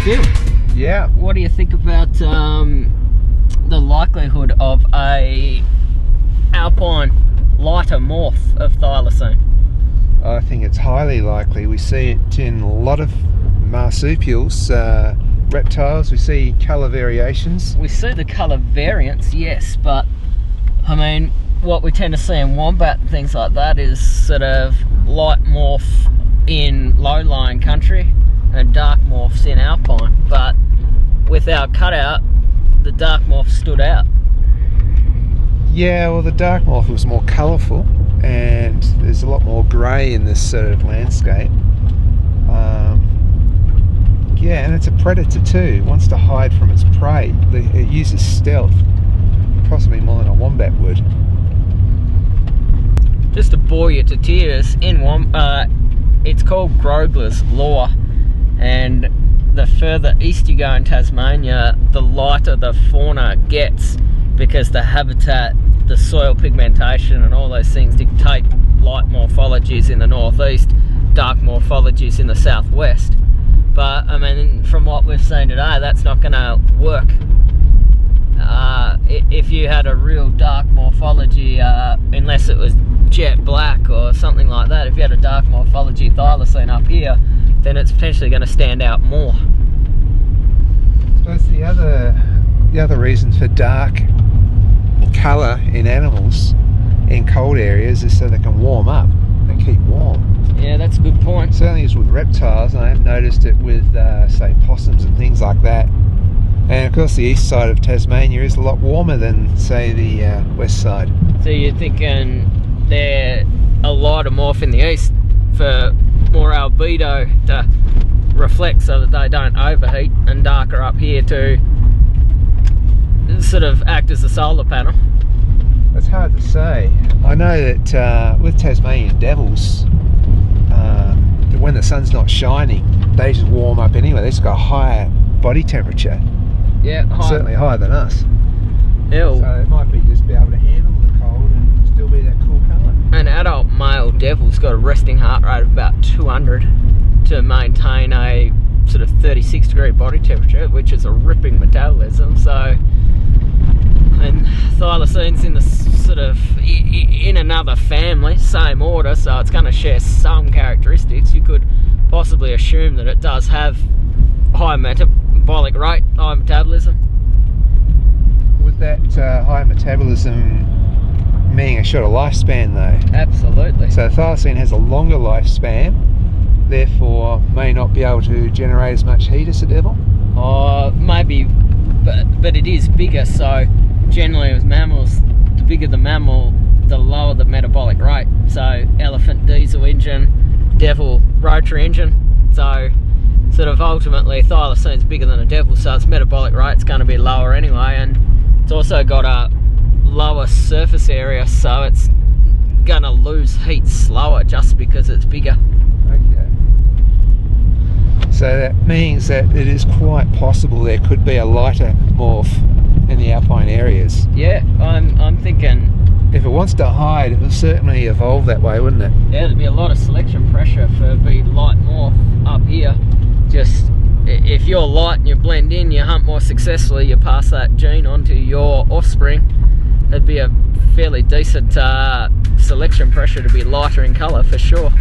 Phil, Yeah. what do you think about the likelihood of a Alpine lighter morph of Thylacine? I think it's highly likely. We see it in a lot of marsupials, reptiles. We see colour variations. We see the colour variants, yes, but I mean, what we tend to see in wombat and things like that is sort of light morph in low-lying country and dark morphs in Alpine. But with our cutout, the dark morph stood out. Yeah, well, the dark morph was more colourful, and there's a lot more grey in this sort of landscape. Yeah, and it's a predator too. It wants to hide from its prey. It uses stealth, possibly more than a wombat would. Just to bore you to tears, it's called Grogler's Law, and the further east you go in Tasmania, the lighter the fauna gets, because the habitat, the soil pigmentation and all those things dictate light morphologies in the northeast, dark morphologies in the southwest. But I mean, from what we've seen today, that's not going to work. If you had a real dark morphology, unless it was jet black or something like that, if you had a dark morphology Thylacine up here, then it's potentially going to stand out more. I suppose the other reason for dark colour in animals in cold areas is so they can warm up and keep warm. Yeah, that's a good point. Certainly is with reptiles, and I have noticed it with say possums and things like that. And of course the east side of Tasmania is a lot warmer than say the west side. So you're thinking they're a lighter morph in the east for more albedo to reflect so that they don't overheat, and darker up here to sort of act as a solar panel? It's hard to say. I know that with Tasmanian devils, when the sun's not shining, they just warm up anyway. They just got a higher body temperature. Yeah, certainly higher than us. Ew. So it might be just be able to handle the cold and still be that cool colour. An adult male devil's got a resting heart rate of about 200 to maintain a sort of 36-degree body temperature, which is a ripping metabolism. So, and Thylacine's in the sort of in another family, same order, so it's going to share some characteristics. You could possibly assume that it does have high metabolic rate, high metabolism. Would that high metabolism mean a shorter lifespan though? Absolutely. So Thylacine has a longer lifespan, therefore may not be able to generate as much heat as a devil? Maybe, but it is bigger, so generally with mammals, the bigger the mammal, the lower the metabolic rate. So elephant diesel engine, devil rotary engine. So sort of ultimately Thylacine's bigger than a devil, so its metabolic rate's going to be lower anyway, and it's also got a lower surface area, so it's going to lose heat slower just because it's bigger. Okay. So that means that it is quite possible there could be a lighter morph in the alpine areas. Yeah, I'm thinking if it wants to hide, it will certainly evolve that way, wouldn't it? Yeah, there'd be a lot of selection pressure for the light morph up here. Just if you're light and you blend in, you hunt more successfully, you pass that gene on to your offspring, it'd be a fairly decent selection pressure to be lighter in colour for sure.